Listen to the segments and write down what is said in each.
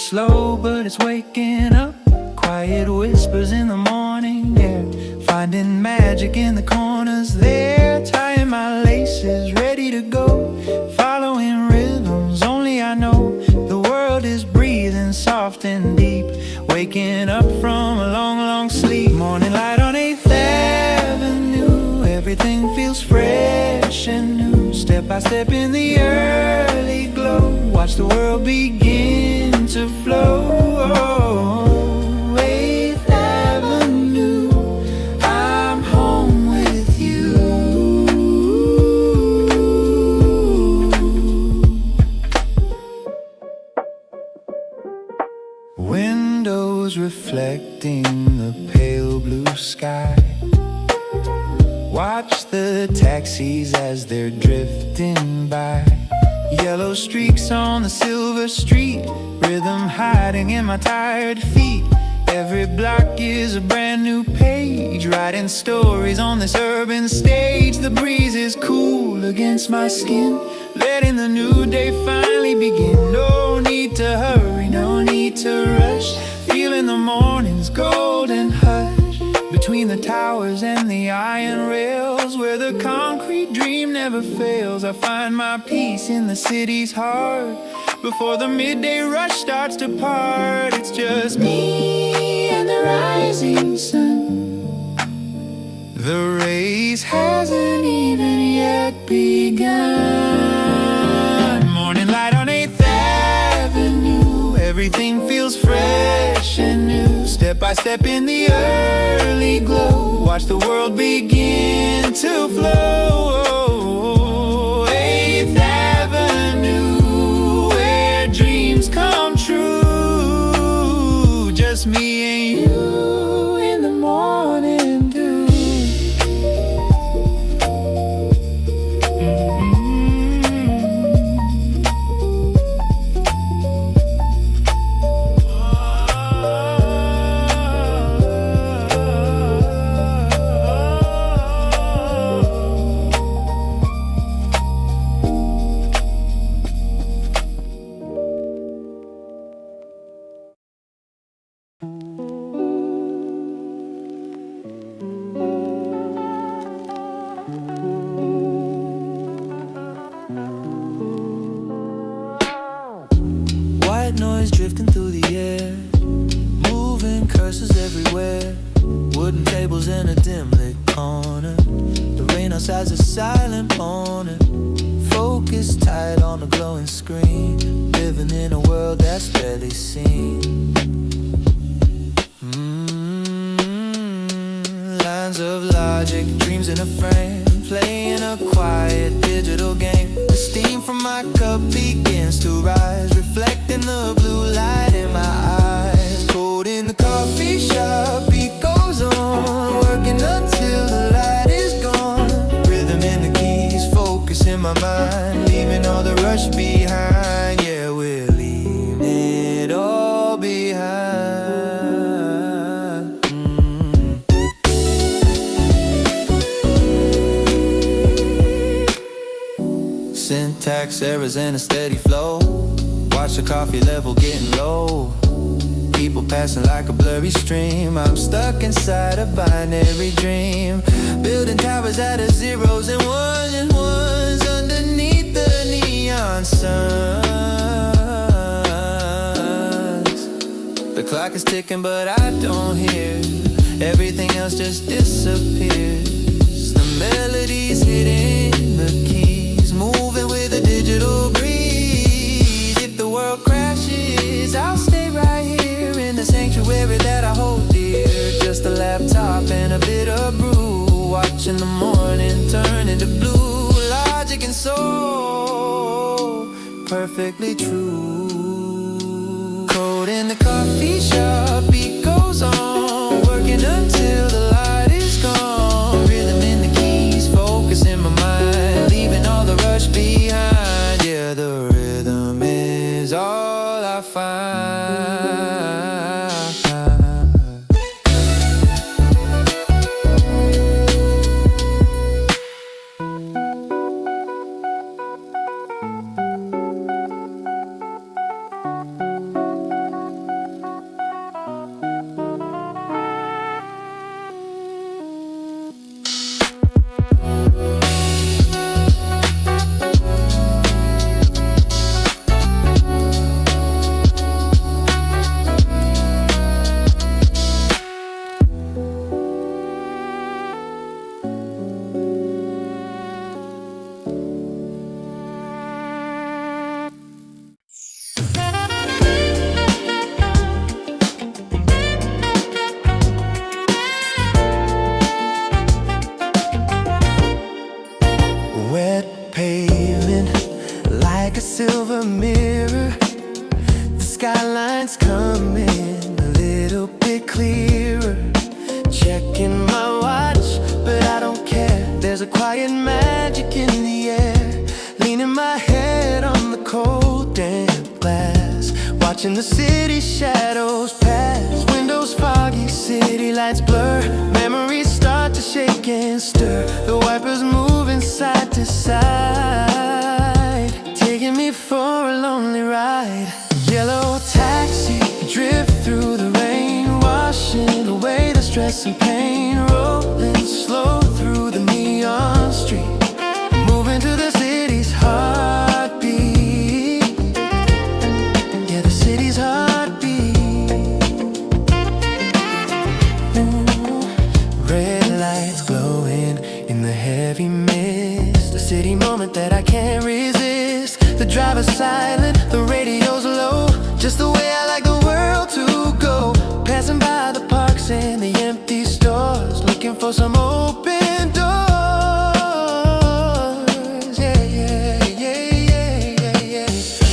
slow, but it's waking up. Quiet whispers in the morning air, finding magic in the corners there. Tying my laces, ready to go, following rhythms only I know. The world is breathing soft and deep, waking up from a long, long sleep. Morning light on 8th Avenue, everything feels fresh and new. Step by step in the early glow, watch the world begin to flow. 8th Avenue, I'm home with you. Windows reflecting the pale blue sky. Watch the taxis as they're drifting by. Yellow streaks on the silver street, rhythm hiding in my tired feet. Every block is a brand new page, writing stories on this urban stage. The breeze is cool against my skin, letting the new day finally begin. No need to hurry, no need to rush, feeling the morning's golden hush. Between the towers and the iron rails, where the concrete dream never fails, I find my peace in the city's heart. Before the midday rush starts to part, it's just me and the rising sun. The race hasn't even yet begun. Morning light on 8th Avenue, everything feels fresh and new. Step by step in the early glow, watch the world begin to flow. 8th Avenue, where dreams come true. Just me and you in the morning dew. Noise drifting through the air, moving curses everywhere. Wooden tables in a dim lit corner, the rain outside's a silent moaner. Focus tight on the glowing screen, living in a world that's barely seen. Lines of logic, dreams in a frame, playing a quiet digital game. The steam from my cup begins to rise, reflecting the blue light in my eyes. Cold in the coffee shop, beat goes on, working until the light is gone. Rhythm in the keys, focus in my mind, leaving all the rush behind. Yeah, we're leaving it all behind. Syntax errors and a steady flow, watch the coffee level getting low. People passing like a blurry stream, I'm stuck inside a binary dream. Building towers out of zeros and ones underneath the neon suns. The clock is ticking but I don't hear, everything else just disappears. The melody's hitting the keys, moving with a digital breeze. If the world crashes, I'll stay right here in the sanctuary that I hold dear. Just a laptop and a bit of brew, watching the morning turn into blue. Logic and soul, perfectly true. Cold in the coffee shop, beat goes on, working until the light is gone. Rhythm in the keys, focus in my mind, leaving all the rush behind. Yeah, the rhythm is all I find. stress and pain, rolling slow through the neon street, moving to the city's heartbeat. Yeah, the city's heartbeat. Ooh. Red lights glowing in the heavy mist, a city moment that I can't resist. The driver's silent, the radio's low, just the way I like the world to go. Passing by the parks and the empty stores, looking for some open doors. Yeah, yeah, yeah, yeah, yeah, yeah.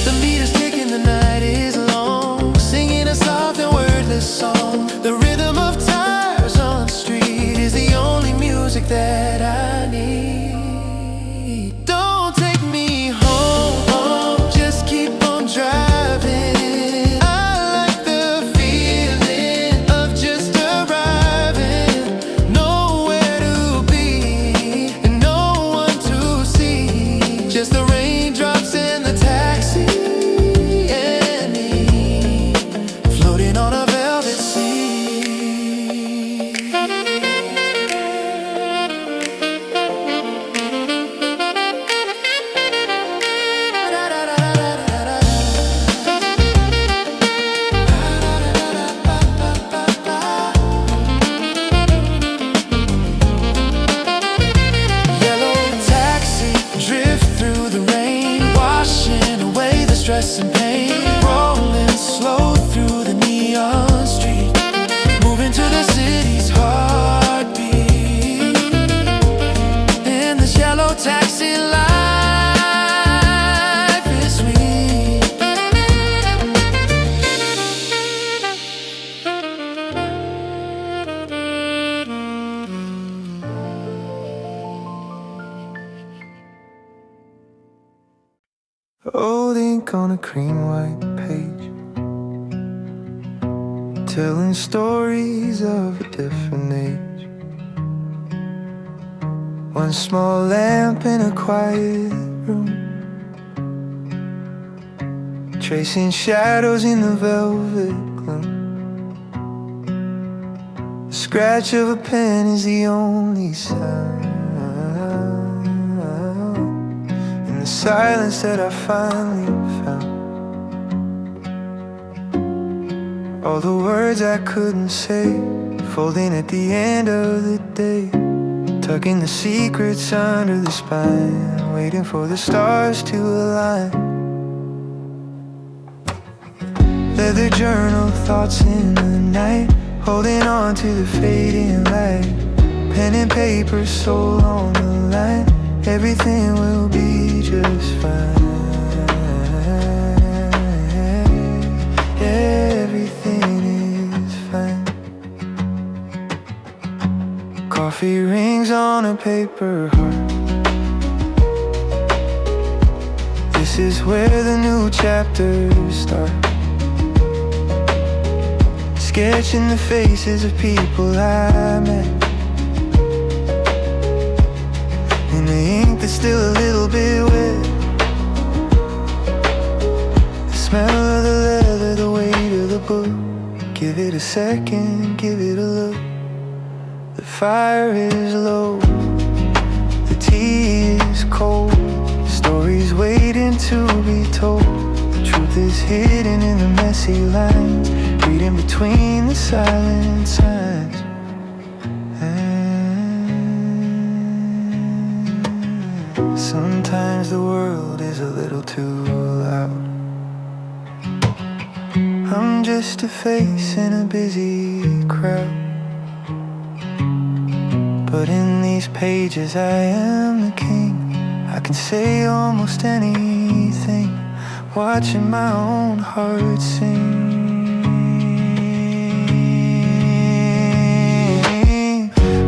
The meter's ticking, the night is long, singing a soft and wordless song. The rhythm of tires on the street is the only music that I need. Don't take me home, just keep on driving. Stress and pain, rolling slow through the neon street, moving to the city's heartbeat. In this yellow taxi, life is sweet. Old ink on a cream white page, telling stories of a different age. One small lamp in a quiet room, tracing shadows in the velvet gloom. The scratch of a pen is the only sound in the silence that I finally found. All the words I couldn't say, folding at the end of the day, tucking the secrets under the spine, waiting for the stars to align. Leather journal, thoughts in the night, holding on to the fading light. Pen and paper, soul on the line, everything will be just fine. Everything is fine. Coffee rings on a paper heart. This is where the new chapters start. Sketching the faces of people I met, and the ink that's still a little bit wet. The smell of the leather, the weight of the book. Give it a second, give it a look. The fire is low, the tea is cold. The story's waiting to be told. The truth is hidden in the messy lines, reading between the silent signs. Sometimes the world is a little too loud. I'm just a face in a busy crowd, but in these pages I am the king. I can say almost anything, watching my own heart sing.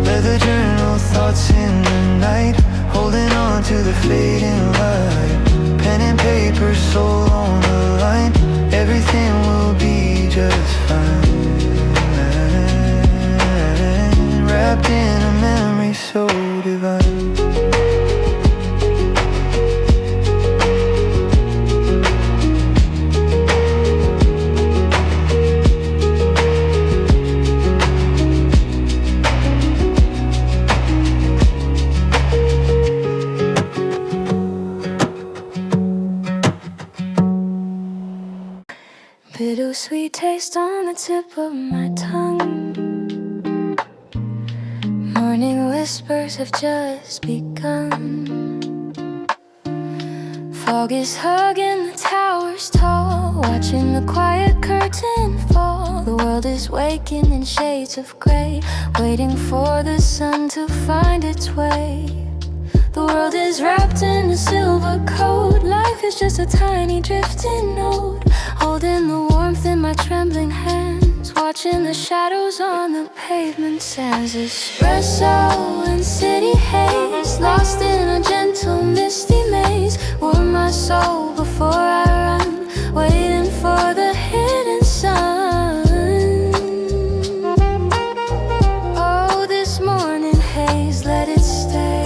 Leather journal, thoughts in the night, holding on to the fading light. Pen and paper, soul on the line, everything will be just fine. Wrapped in a memory so divine. taste on the tip of my tongue. Morning whispers have just begun. Fog is hugging the towers tall, watching the quiet curtain fall. The world is waking in shades of grey, waiting for the sun to find its way. The world is wrapped in a silver coat. Life is just a tiny drifting note, holding the warmth in my trembling hands, watching the shadows on the pavement sands. Espresso and city haze, lost in a gentle misty maze. Warm my soul before I run, waiting for the hidden sun. Oh, this morning haze, let it stay.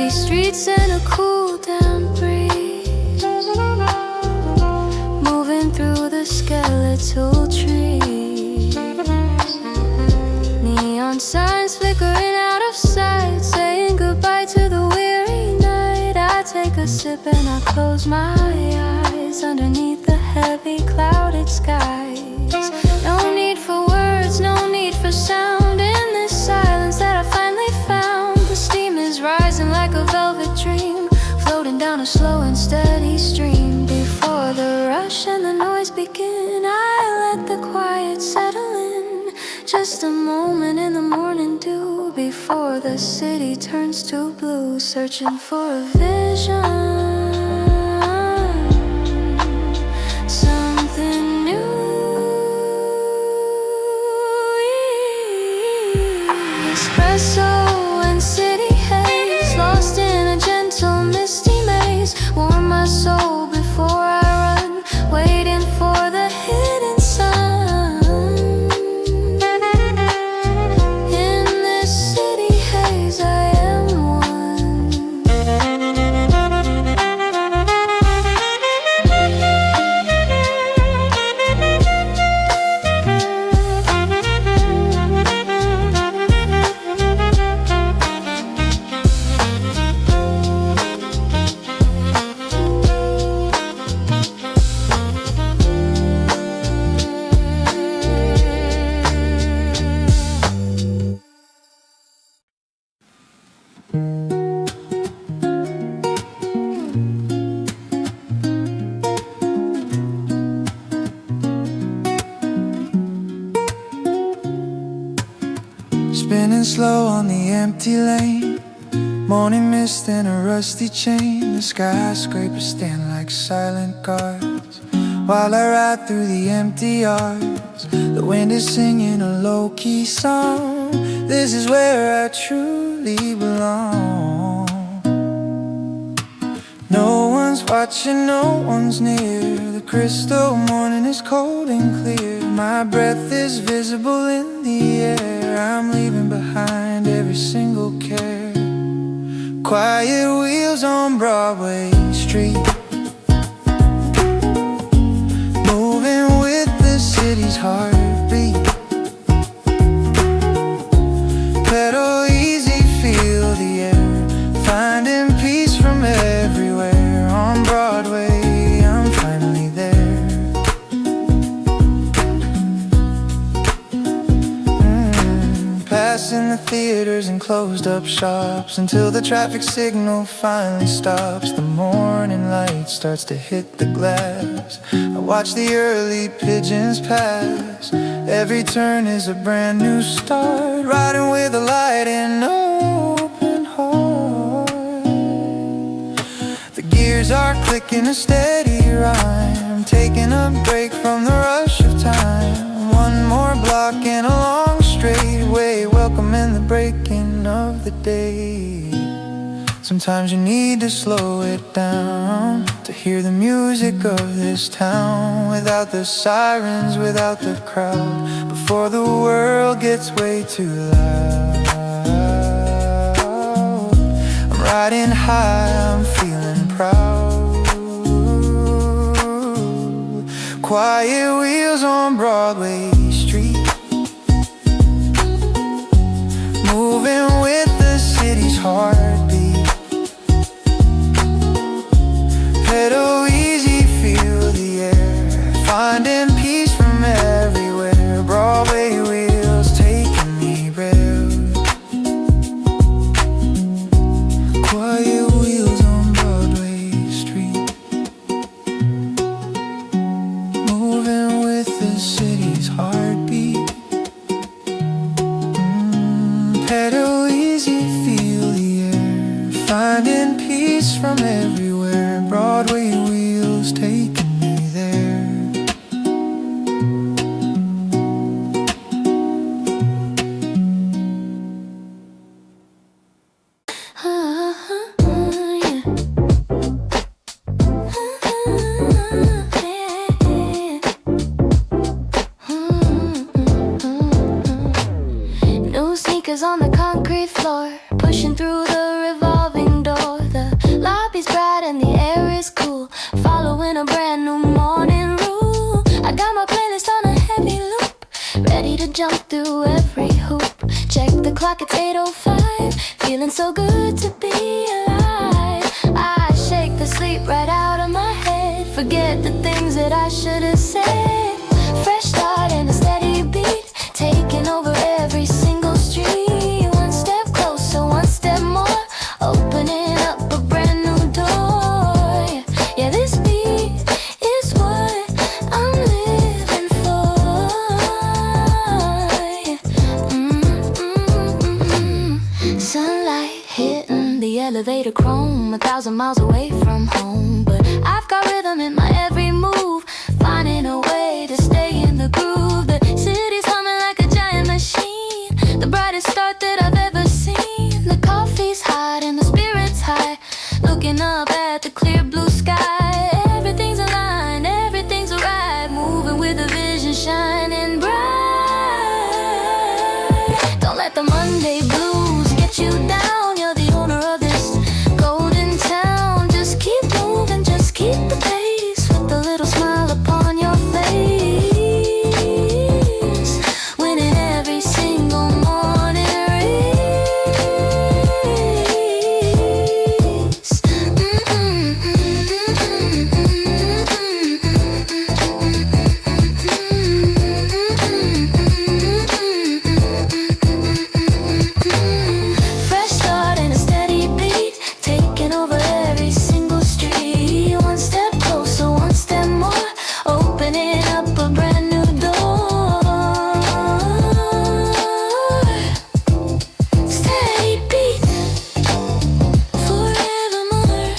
Streets and a cool down breeze, moving through the skeletal trees. Neon signs flickering out of sight, saying goodbye to the weary night. I take a sip and I close my eyes underneath the heavy clouded skies. No need for words, no need for sound in this silence that I finally found. The steam is rising like a velvet dream, floating down a slow and steady stream. Before the rush and the noise begin, I let the quiet settle in. Just a moment in the morning dew, before the city turns to blue, searching for a vision. Espresso and city haze, lost in a gentle misty maze. Warm my soul before I run, waiting for the hidden sun. In this city haze I am one. Spinning slow on the empty lane, morning mist and a rusty chain. The skyscrapers stand like silent guards while I ride through the empty yards. The wind is singing a low-key song. This is where I truly belong. No one's watching, no one's near. The crystal morning is cold and clear. My breath is visible in the air. I'm leaving behind every single care. Quiet wheels on Broadway Street, moving with the city's heartbeat. Pedal easy, feel the air, finding peace from everywhere. On Broadway, I'm finally there. Passing the theaters and closed up shops until the traffic signal finally stops. The morning light starts to hit the glass. I watch the early pigeons pass. Every turn is a brand new start. Riding with a light and open heart. The gears are clicking a steady rhyme, taking a break from the rush of time. One more block and a long straightaway, welcoming the breaking of the day. Sometimes you need to slow it down to hear the music of this town, without the sirens, without the crowd, before the world gets way too loud. I'm riding high, I'm feeling proud. Quiet wheels on Broadway Street, pedal easy, feel the air, finding peace from everywhere. Broadway wheels taking me there. On the concrete floor, pushing through the revolving door. The lobby's bright and the air is cool, following a brand new morning rule. I got my playlist on a heavy loop, ready to jump through every hoop. Check the clock, it's 8:05, feeling so good to be alive. I shake the sleep right out of my head, forget the things that I should have said. Fresh start and a steady beat, taking over every single street. One step closer, one step more, opening up a brand new door. Yeah, this beat is what I'm living for. Sunlight hitting the elevator chrome, 1,000 miles away from home, but I've got rhythm in my every move, finding a way to stay in the groove. The city's humming like a giant machine, the brightest start that I've ever seen. The coffee's hot and the spirit's high, looking up at the clear blue sky. Everything's aligned, everything's alright, moving with a vision shining bright. Don't let the Monday blues get you down, you're the owner of this golden town. Just keep moving, just keep the pace, with a little smile upon your face, winning every single morning race. Fresh start and a steady beat, taking over every single street. One step closer, one step more, opening up a brand new door. Steady beat, forevermore.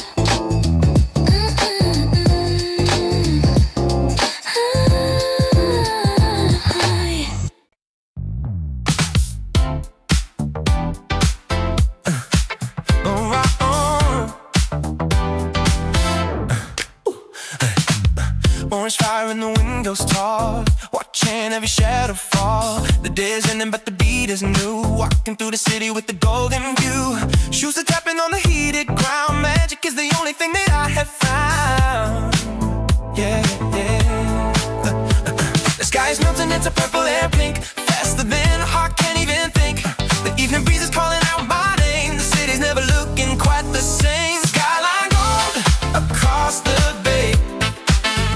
Orange fire in the windows tall, watching every shadow fall. The day's ending but the beat is new, walking through the city with the golden view. Shoes are tapping on the heated ground, magic is the only thing that I have found. Yeah, yeah. The sky is melting into purple and pink, faster than a heart can't even think. The evening breeze is calling out my name, the city's never looking quite the same. Skyline gold across the bay,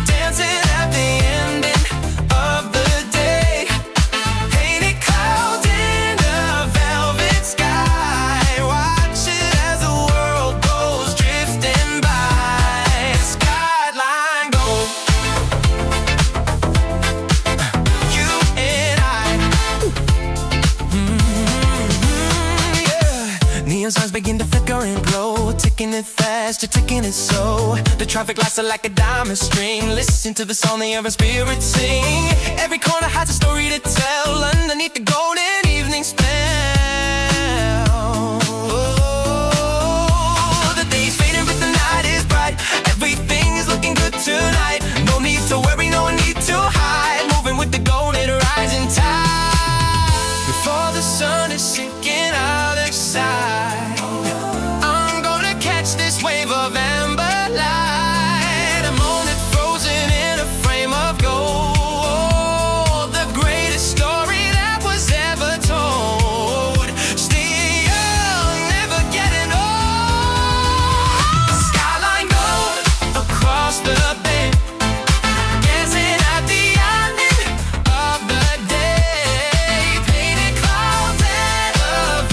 dancing at the ending of the day. Painted clouds in a velvet sky, watch it as the world goes drifting by. Skyline gold, you and I. Yeah. Neon signs begin to flicker and glow, ticking it fast, you're ticking it slow. The traffic lights are like a diamond string, listen to the song the urban spirits sing. Every corner has a story to tell, underneath the golden evening spell. Oh, the day's fading but the night is bright, everything is looking good tonight. No need to worry, no need to hide, moving with the golden rising tide. Before the sun is sinking other side, I'm gonna catch this wave of amber light. A moment frozen in a frame of gold, the greatest story that was ever told. Stay young, never getting old. Skyline gold across the bay, dancing at the ending of the day. Painted clouds and a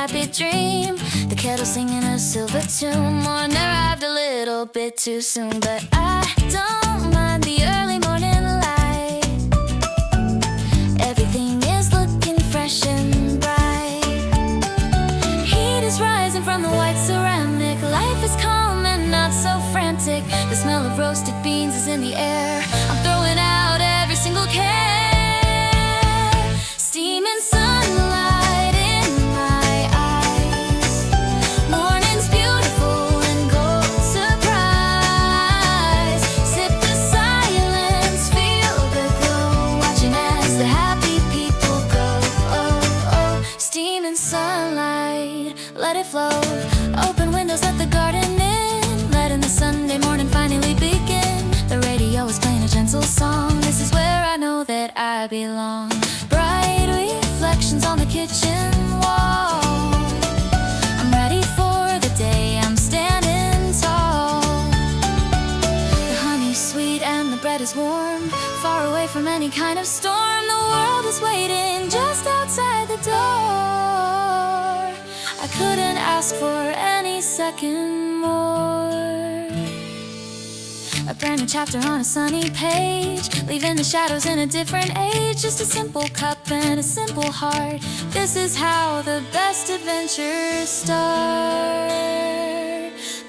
happy dream. The kettle singing a silver tune. Morning arrived a little bit too soon, but I don't mind the early morning light. Everything is looking fresh and bright. Heat is rising from the white ceramic. Life is calm and not so frantic. The smell of roasted beans is in the air. I'm throwing out every single care. Steam and sunlight in my eyes. Morning's beautiful and gold surprise. Sip the silence, feel the glow. Watching as the happy people go. Oh, oh. Steam and sunlight, let it flow. Open windows, let the garden in. Letting the Sunday morning finally begin. The radio is playing a gentle song. This is where I know that I belong. Bright reflections on the kitchen wall. I'm ready for the day, I'm standing tall. The honey's sweet and the bread is warm. Far away from any kind of storm. The world is waiting just outside the door. I couldn't ask for any second more. A brand new chapter on a sunny page, leaving the shadows in a different age. Just a simple cup and a simple heart. This is how the best adventures start.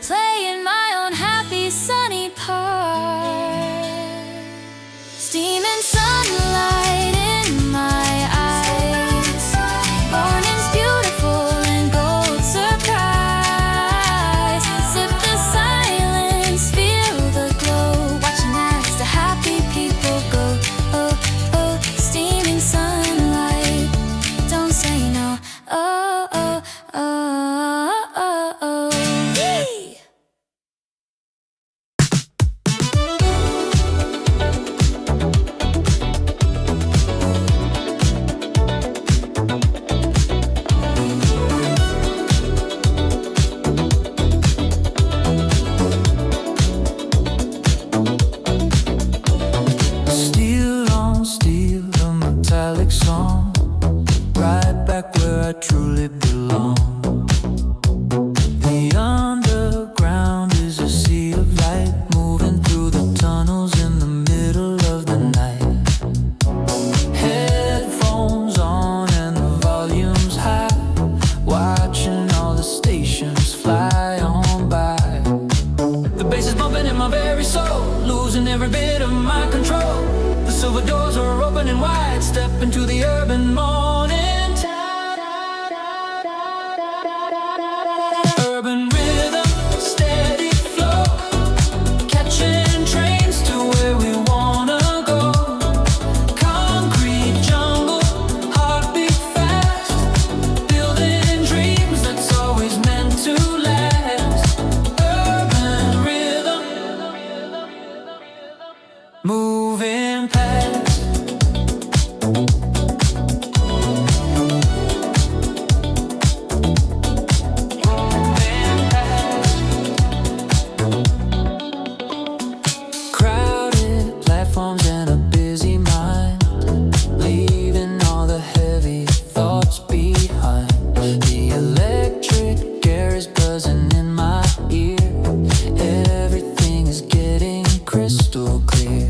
Playing my own happy sunny part. Steam and sunlight in my eyes. Morning's beautiful and gold surprise. Sip the silence, feel the glow. Watching as the happy people go. Oh, oh, steaming sunlight. Don't say no. Oh, oh, oh, oh, oh, yee! Steel on steel, a metallic song. Right back where I truly belong. The underground is a sea of light, moving through the tunnels in the middle of the night. Headphones on and the volume's high, watching all the stations fly on by. The bass is bumping in my very soul, losing every bit of my control. The silver doors are opening wide, step into the urban morning. Urban rhythm, steady flow, catching trains to where we wanna go. Concrete jungle, heartbeat fast, building dreams that's always meant to last. Urban rhythm, moving past. Crowded platforms and a busy mind, leaving all the heavy thoughts behind. The electric air is buzzing in my ear. Everything is getting crystal clear.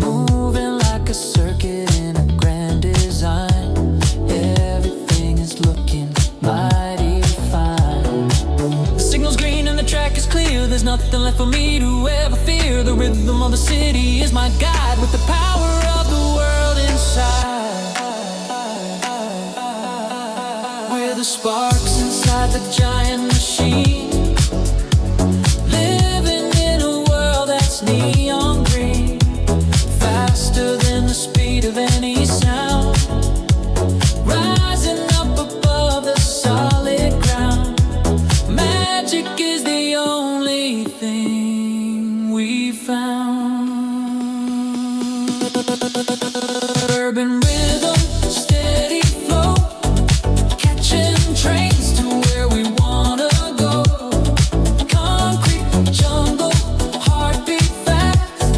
Moving like a circuit in a grand design. Everything is looking mighty fine. The signal's green and the track is clear. There's nothing left for me to ever fear. The rhythm of the city is my guide, with the power of the world inside. We're the sparks inside the giant machine, living in a world that's neon green. Faster than the speed of any sound, rising up above the solid ground. Magic is the only thing we found. Urban rhythm, steady flow, catching trains to where we wanna go. Concrete jungle, heartbeat fast,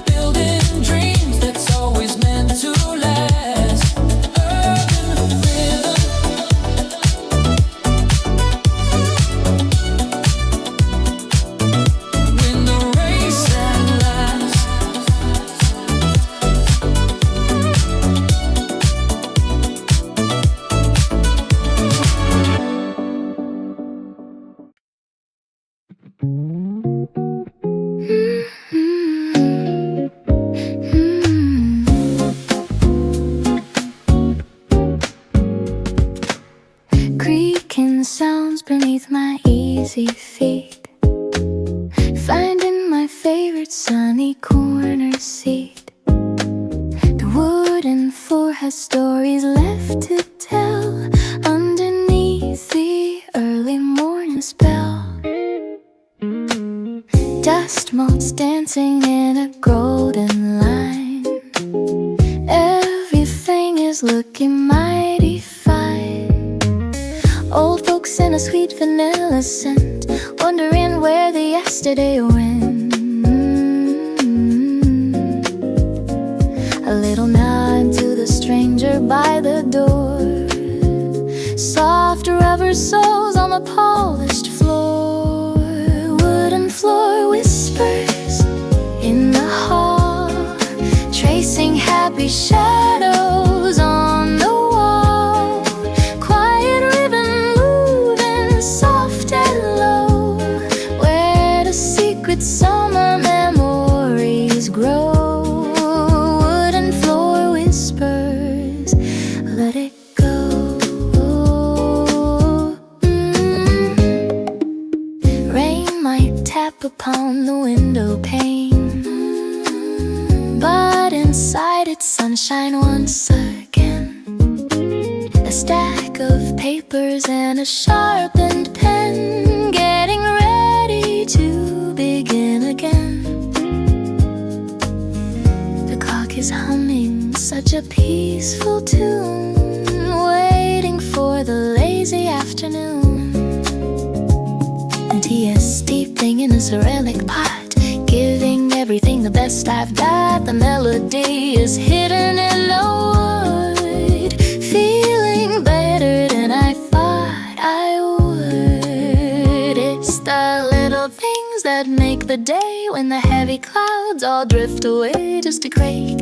building dreams that's always meant to last. Urban rhythm, beneath my easy feet, finding my favorite sunny corner seat. The wooden floor has stories left to tell underneath the early morning spell. Dust motes dancing in a golden line. Everything is looking mighty fine. Old folks in a sweet vanilla scent, wondering where the yesterday went. A little nod to the stranger by the door. Soft rubber soles on the polished floor. Wooden floor whispers in the hall, tracing happy shadows on the wall. Quiet ribbon moving soft and low, where the secret summer memories grow. Wooden floor whispers, let it go. Rain might tap upon the window pane, but inside it's sunshine once again. A stack of papers and a sharpened pen, getting ready to begin again. The clock is humming such a peaceful tune, waiting for the lazy afternoon. And tea is steeping in a ceramic pot, giving everything the best I've got. The melody is hidden in the wood, feeling better than I thought I would. It's the little things that make the day, when the heavy clouds all drift away. Just a crate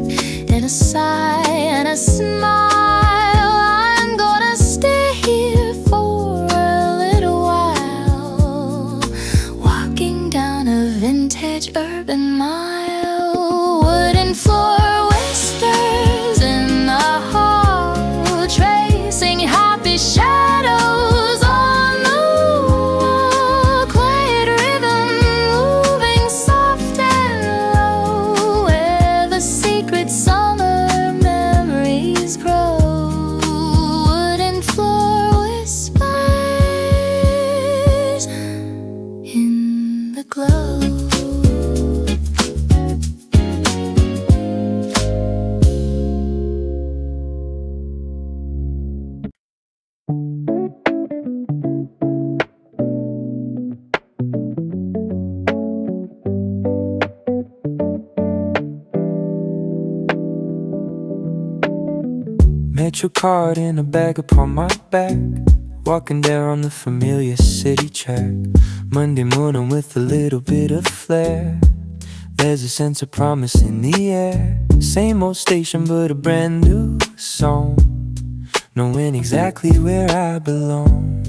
and a sigh and a smile. I'm gonna stay here for a little while, walking down a vintage urban mile. Wooden floor whispers in the hall, tracing happy shadows on the wall. Quiet rhythm moving soft and low, where the secret summer memories grow. Wooden floor whispers in the glow. Metro card in a bag upon my back, walking there on the familiar city track. Monday morning with a little bit of flair. There's a sense of promise in the air. Same old station but a brand new song, knowing exactly where I belong.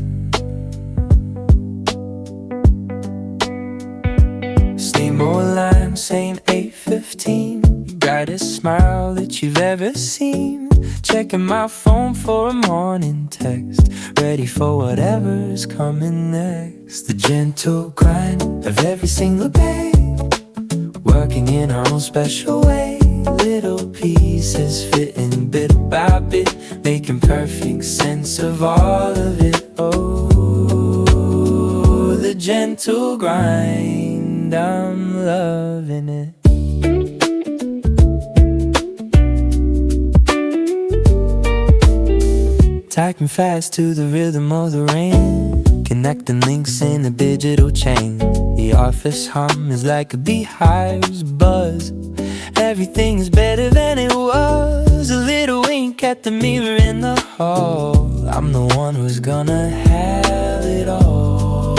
Same old line, same 8:15. Brightest smile that you've ever seen. Checking my phone for a morning text, ready for whatever's coming next. The gentle grind of every single day, working in our own special way. Little pieces fitting bit by bit, making perfect sense of all of it. Oh, the gentle grind, I'm loving it. Typing fast to the rhythm of the rain, connecting links in a digital chain. The office hum is like a beehive's buzz. Everything is better than it was. A little wink at the mirror in the hall. I'm the one who's gonna have it all.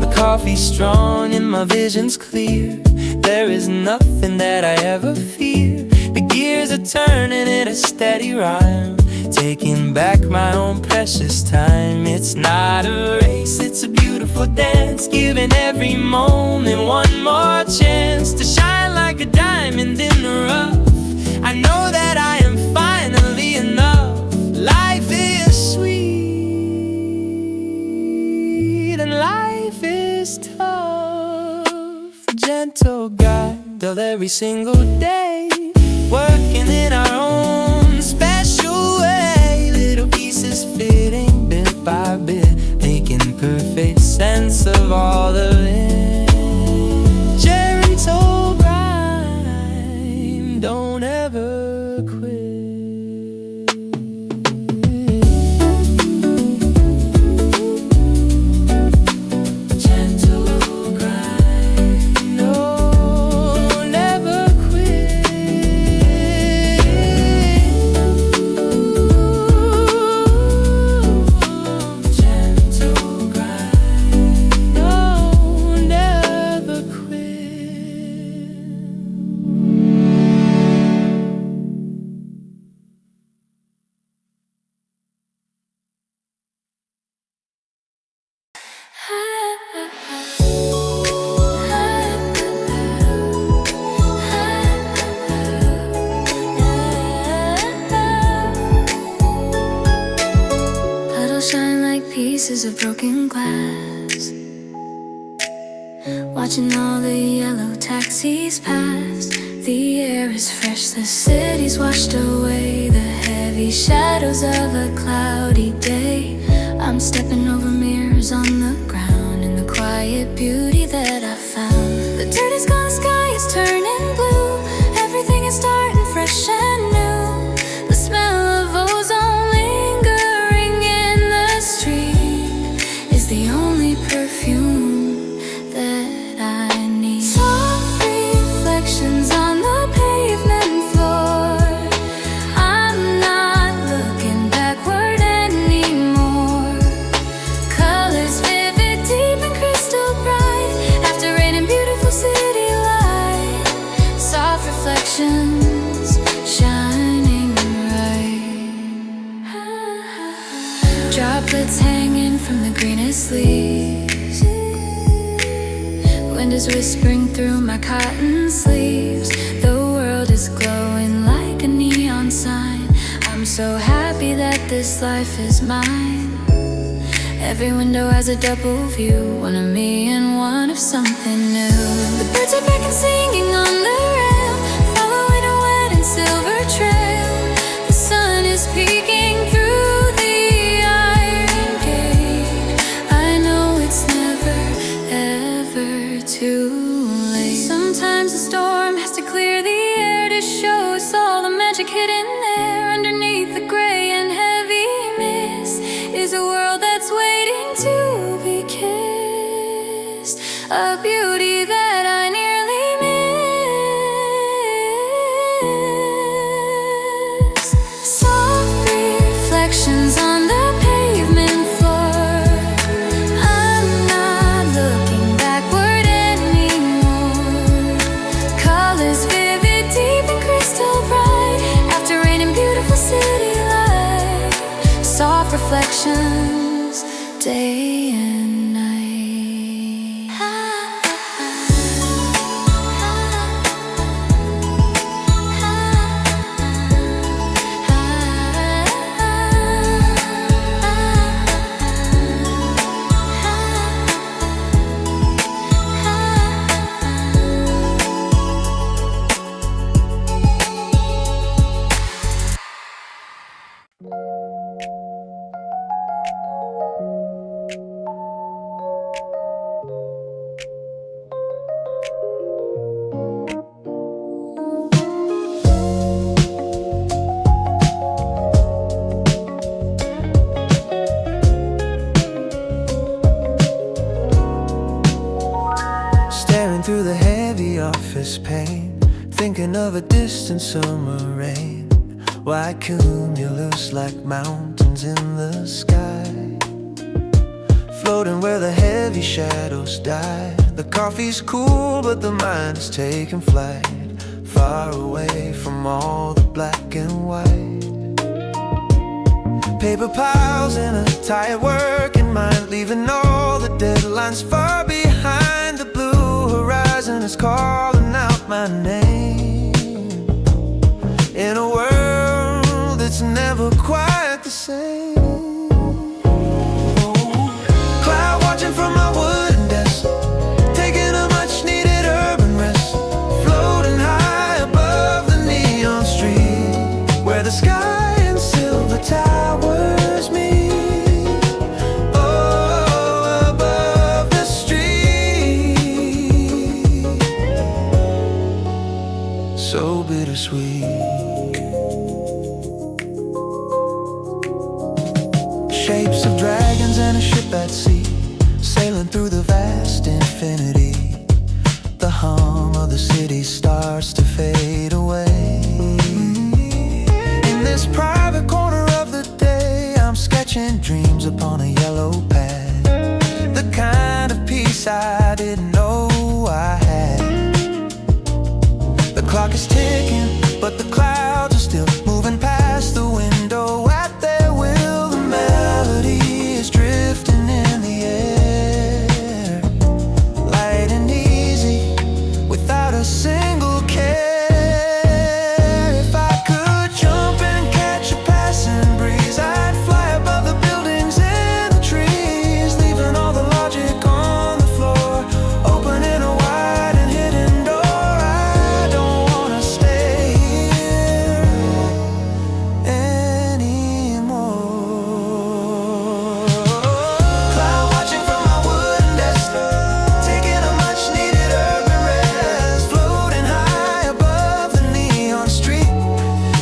The coffee's strong and my vision's clear. There is nothing that I ever fear. The gears are turning in a steady rhyme, taking back my own precious time. It's not a race, it's a beautiful dance, giving every moment one more chance to shine like a diamond in the rough. I know that I am finally enough. Life is gentle guide of every single day, working in our own special way. Little pieces fitting bit by bit, making perfect sense of all of it. Gentle rhyme, don't ever quit. Pieces of broken glass, watching all the yellow taxis pass. The air is fresh, the city's washed away, the heavy shadows of a cloudy day. I'm stepping over mirrors on the ground in the quiet beauty that I found. The dirt is gone, the sky is turning blue, everything is starting fresh and new. The smell of ozone lingering in the street is the only perfume that I need. Soft reflections on the pavement floor. I'm not looking backward anymore. Colors vivid, deep and crystal bright, after rain and beautiful city light. Soft reflections shining bright. Droplets hanging from the greenest leaves. Wind is whispering through my cotton sleeves. The world is glowing like a neon sign. I'm so happy that this life is mine. Every window has a double view, one of me and one of something new. The birds are back and singing on the rail, following a wet and silver trail. The sun is peeking through the iron gate. I know it's never, ever too late. Sometimes a storm has to clear the air to show us all the magic hidden there. Underneath the gray and heavy mist is a world that's waiting to be kissed. A beauty that I nearly missed. Soft reflections on the pavement floor. I'm not looking backward anymore. Colors vivid, deep and crystal bright, after rain and beautiful city light. Soft reflections, day and night. Staring through the heavy office pain, thinking of a distant summer rain. White cumulus like mountains in the sky, floating where the heavy shadows die. The coffee's cool but the mind is taking flight, far away from all the black and white. Paper piles in a tired working mind, leaving all the deadlines far behind. The blue horizon is calling out my name, in a world that's never quite the same. Cloud watching from my wooden desk, taking a much needed urban bittersweet. Shapes of dragons and a ship at sea, sailing through the vast infinity. The hum of the city starts to fade away. In this private corner of the day, I'm sketching dreams upon a yellow pad, the kind of peace I didn't know I had. The clock is ticking, but the clouds are still moving past the window at their will. The melody is drifting in the air, light and easy, without a single care. If I could jump and catch a passing breeze, I'd fly above the buildings and the trees, leaving all the logic on the floor, opening a wide and hidden door. I don't wanna stay here anymore. Cloud watching from my wooden desk, taking a much needed urban rest, floating high above the neon street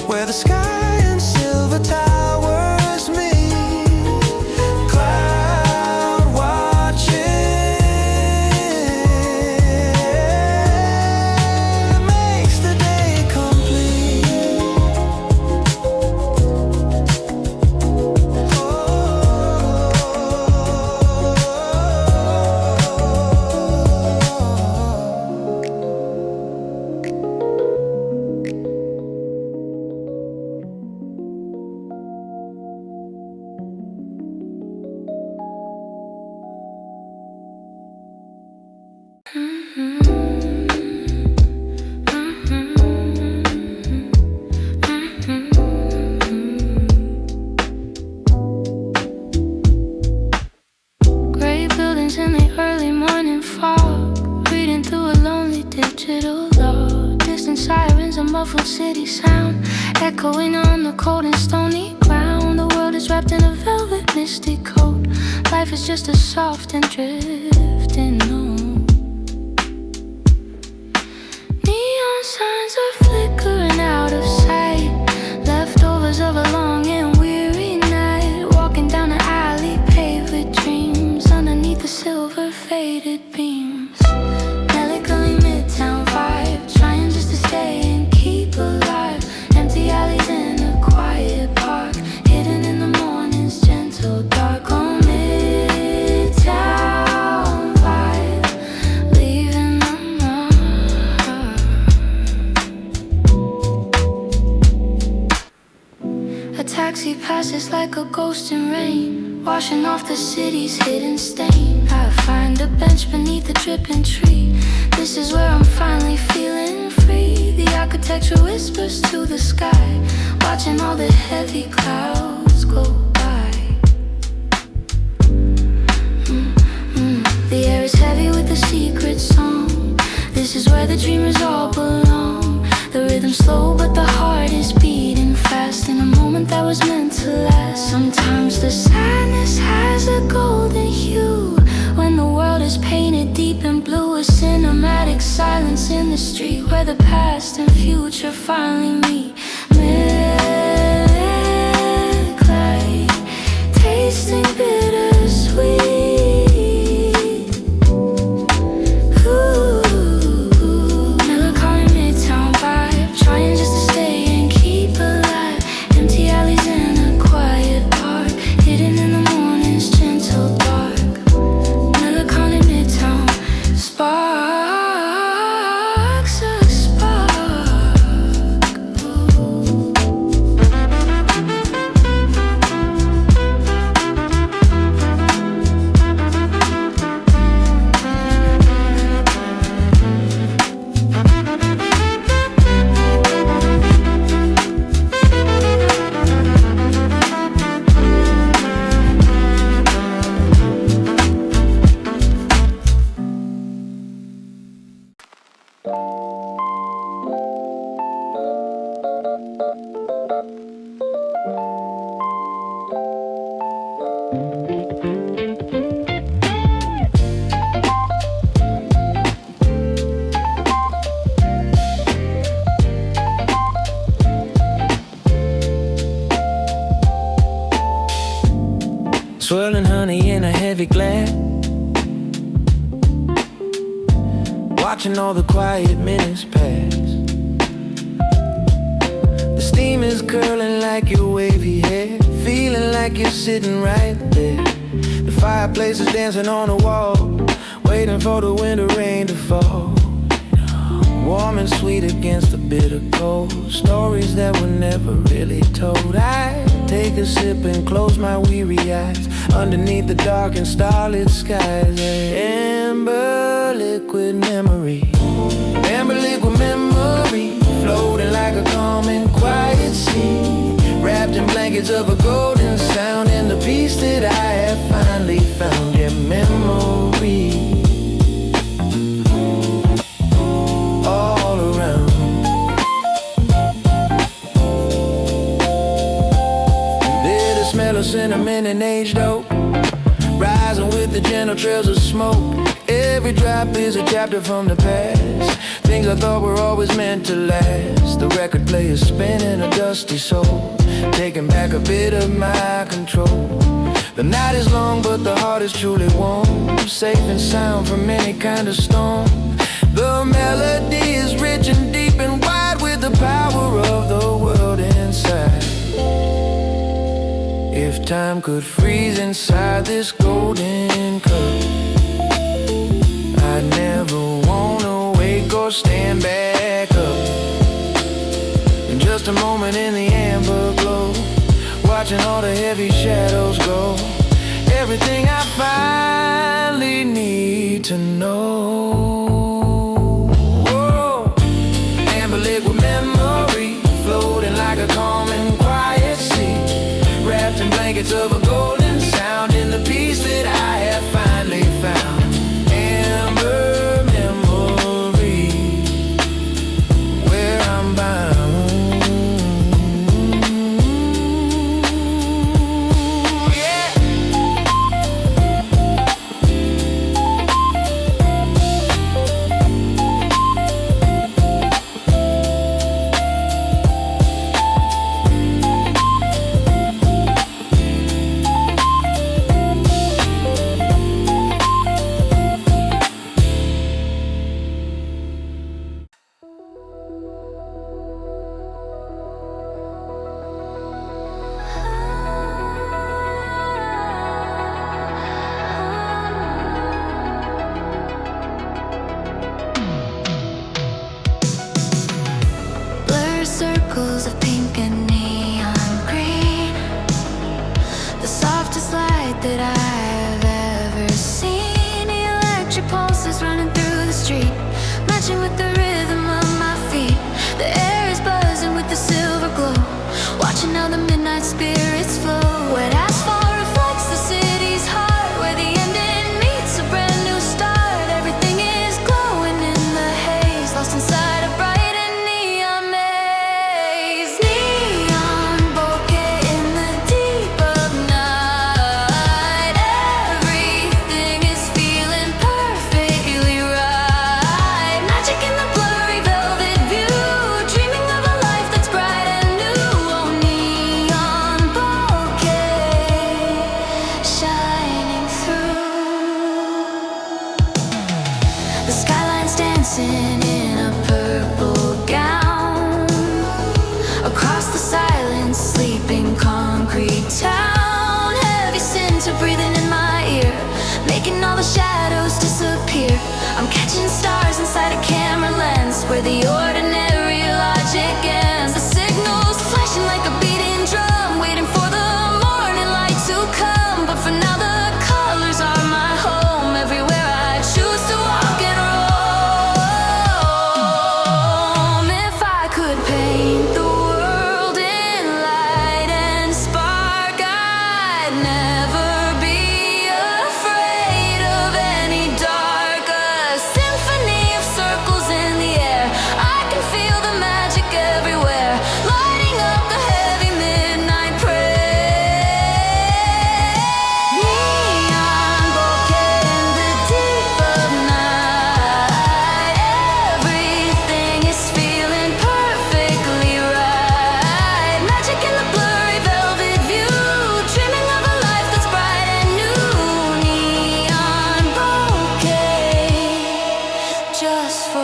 where the sky and silver towers meet. Cloud watching makes the day complete. Gray buildings in the early morning fog, reading through a lonely digital log. Distant sirens, a muffled city sound, echoing on the cold and stony ground. The world is wrapped in a velvet misty coat. Life is just a soft and drifting note. Neon signs are flickering out of sight, leftovers of a long and weary night. Walking down an alley paved with dreams, underneath the silver faded beams. Melancholy Midtown vibe, trying just to stay and keep alive. Empty alleys in a quiet park, hidden in the morning's gentle dark. On Midtown vibe, leaving a mark. A taxi passes like a ghost in rain, washing off the city's hidden stain. I find a bench beneath a dripping tree. This is where I'm finally feeling free. The architecture whispers to the sky, watching all the heavy clouds go by. The air is heavy with a secret song. This is where the dreamers all belong. The rhythm's slow but the heart is beating fast, in a moment that was meant to last. Sometimes the sadness has a golden hue, when the world is painted deep in blue. A cinematic silence in the street, where the past and future finally meet. Milk light, tasting bittersweet. Melancholy Midtown vibe, trying just to stay and keep alive. Empty alleys in a quiet park, hidden in the morning's gentle dark. Melancholy Midtown, sparks a spark. every glance, watching all the quiet minutes pass. The steam is curling like your wavy hair, feeling like you're sitting right there. The fireplace is dancing on the wall, waiting for the winter rain to fall. Warm and sweet against the bitter cold, stories that were never really told. I take a sip and close my weary eyes, underneath the dark and starlit skies. Amber liquid memory, amber liquid memory, floating like a calm and quiet sea, wrapped in blankets of a golden sound, and the peace that I have finally found. Yeah, memory all around. There the smell of cinnamon and aged oak, rising with the gentle trails of smoke. Every drop is a chapter from the past, things I thought were always meant to last. The record player spinning a dusty soul, taking back a bit of my control. The night is long but the heart is truly warm, safe and sound from any kind of storm. The melody is rich and deep and wide, with the power of the world inside. If time could freeze inside this golden cup, I'd never wanna wake or stand back up. In just a moment in the amber glow, watching all the heavy shadows go. Everything I finally need to know. Whoa. Amber liquid memory, floating like a calm and quiet sea, wrapped in blankets of a golden sound, in the peace that I have finally found. Amber memory, where I'm bound.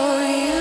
for you.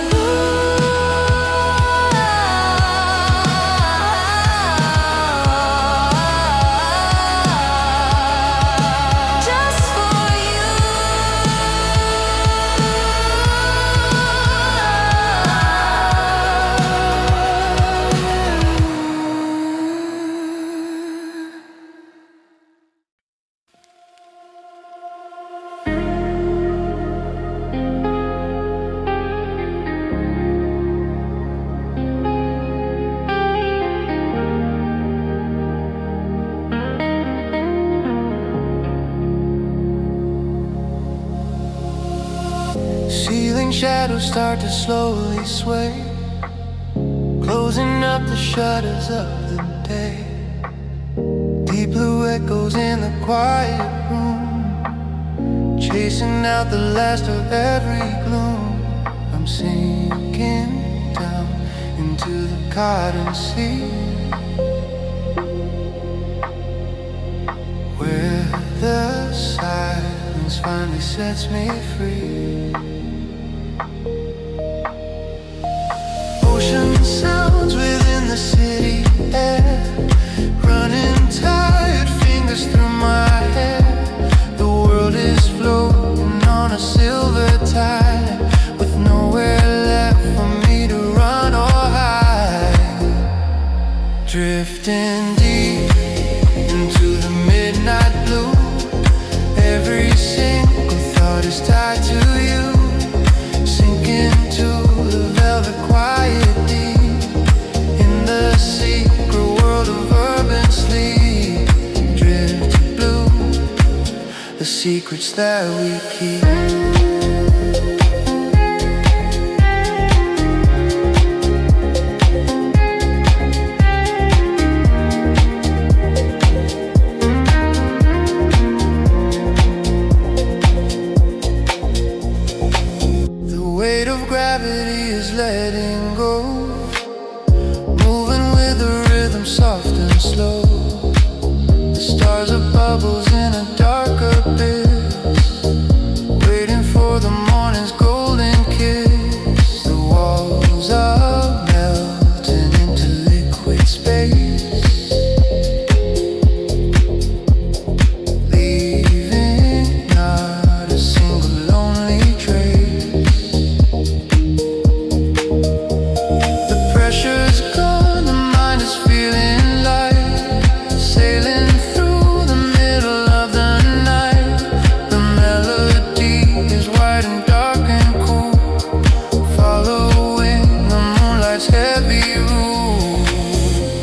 Ceiling shadows start to slowly sway, closing up the shutters of the day. Deep blue echoes in the quiet room, chasing out the last of every gloom. I'm sinking down into the cotton sea, where the silence finally sets me free. Ocean sounds within the city air, running tired fingers through my hair. The world is floating on a silver tide, with nowhere left for me to run or hide. Drifting deep into the midnight blue, every single thought is tied to you. Sinking to the velvet quiet deep, in the secret world of urban sleep. Drifting blue, the secrets that we keep. Letting go, moving with the rhythm soft and slow. The stars are bubbles in a dark abyss, waiting for the morning's golden kiss. The walls are melting into liquid space, leaving not a single lonely trace. Pressure's gone, the mind is feeling light, sailing through the middle of the night. The melody is wide and dark and cool, following the moonlight's heavy rule.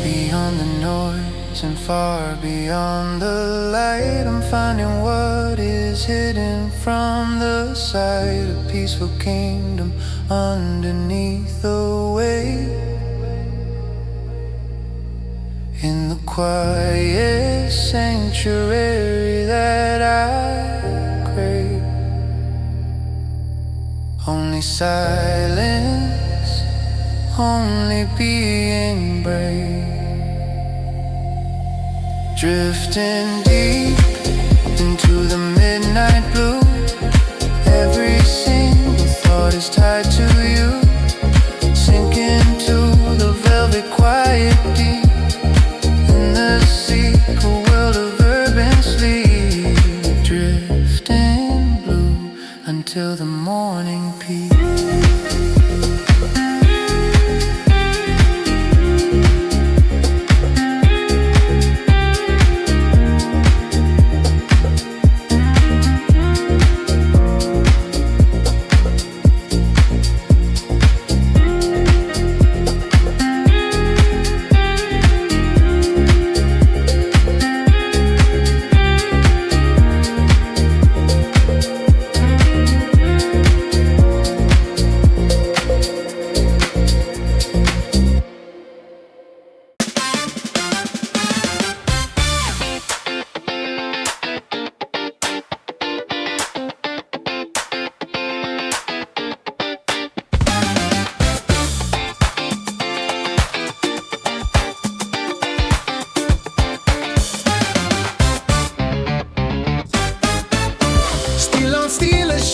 Beyond the noise and far beyond the light, I'm finding what is hidden from the sight. A peaceful kingdom underneath the weight. In the quiet sanctuary that I crave, only silence, only being brave. Drifting deep into the midnight blue, every single thought is tied to you. Sinking to the velvet quiet deep, the secret world of urban sleep. Drifting blue until the morning peak.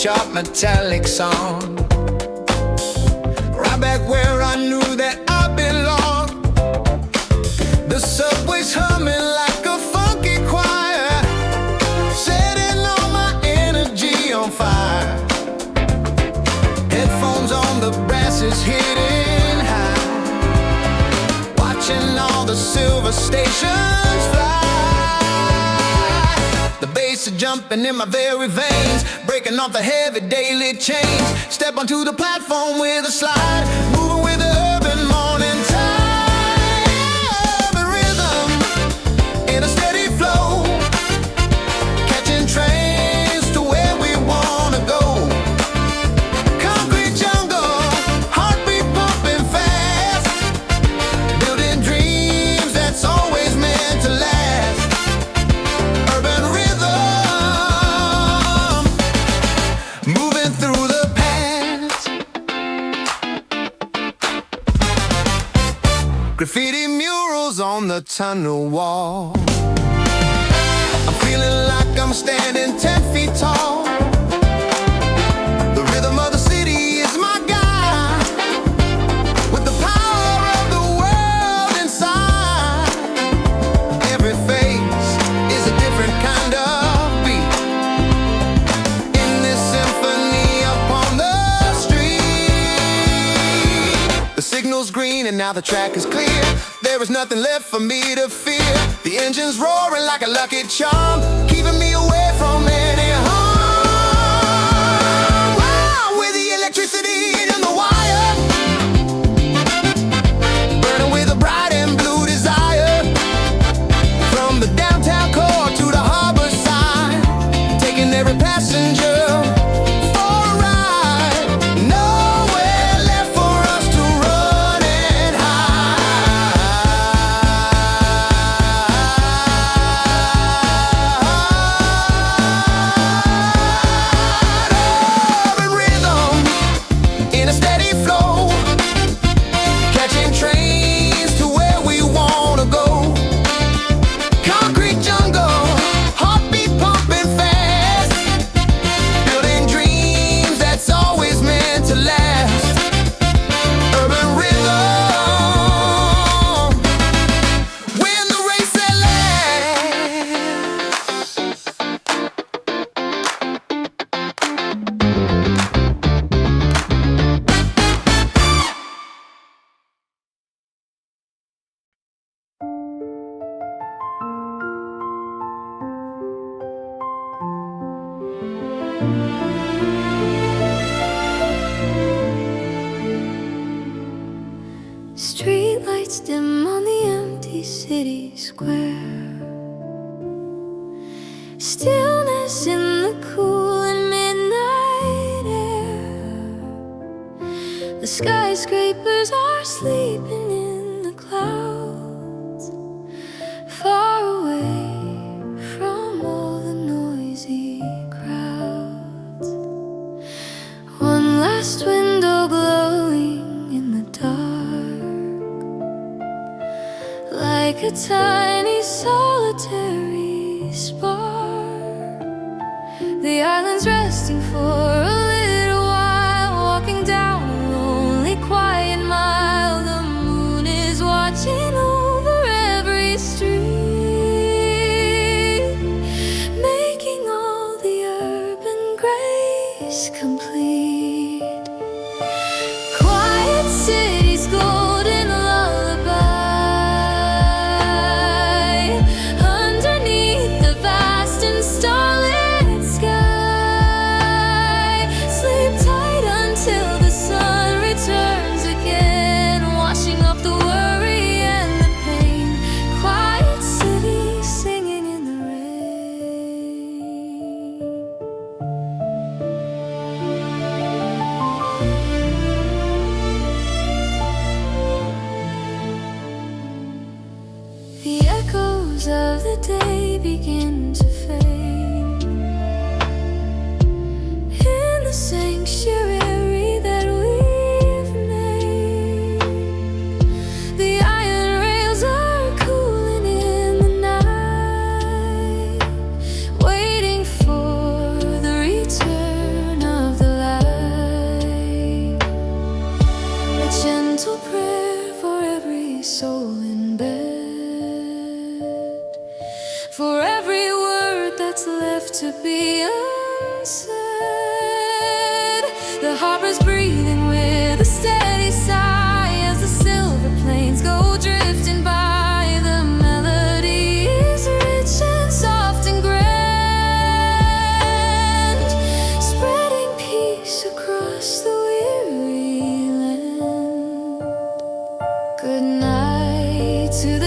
Sharp metallic sound, glasses hidden high, watching all the silver stations fly. The bass is jumping in my very veins, breaking off the heavy daily chains. Step onto the platform with a slide, moving with the urban morning tide. Urban rhythm in a steady flow, catching trains to where we wanna go. Concrete jungle, heartbeat pumping fast, building dreams that's always meant to last. Urban rhythm, moving through the past. Graffiti murals on the tunnel wall, I'm feeling like I'm standing 10 feet tall. The rhythm of the city is my guide, with the power of the world inside. Every face is a different kind of beat in this symphony up on the street. The signal's green and now the track is clear. There is nothing left for me to fear. The engine's roaring like a lucky charm, keeping me away from any harm. Wow, with the electricity in the wire, burning with a bright and blue desire. From the downtown core to the harbor side, taking every passenger for a ride. Nowhere left for us to run and hide. Urban rhythm in a steady flow, catching trains to where we wanna go. Concrete jungle, heartbeat pumping fast, building dreams that's always meant to last. Urban rhythm, win the race at Street lights dim on the empty city square. Stillness in the cool and midnight air. The skyscrapers are sleeping in the clouds, far away from all the noisy crowds. One last window glowing in the dark, like a tiny solitary spark. The island's resting for a little while, walking down a lonely quiet mile. The moon is watching over every street, making all the urban grace complete. Quiet city's golden lullaby, underneath the vast and starlit sky. Sleep tight until the sun returns again, washing off the worry and the pain. Quiet city singing in the rain. The echoes of the day begin to fade in the sanctuary that we've made. The iron rails are cooling in the night, waiting for the return of the light. A gentle prayer for every soul in bed, for every word that's left to be unsaid. The harbor's breathing with a steady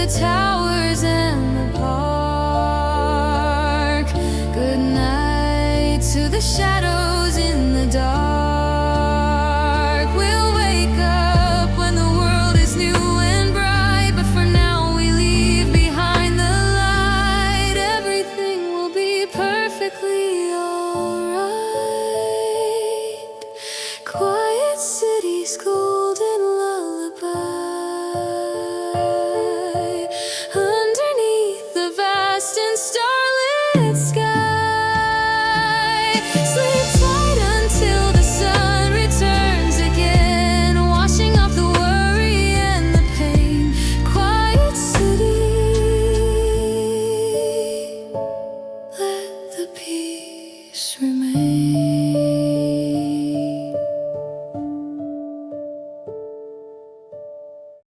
the towers and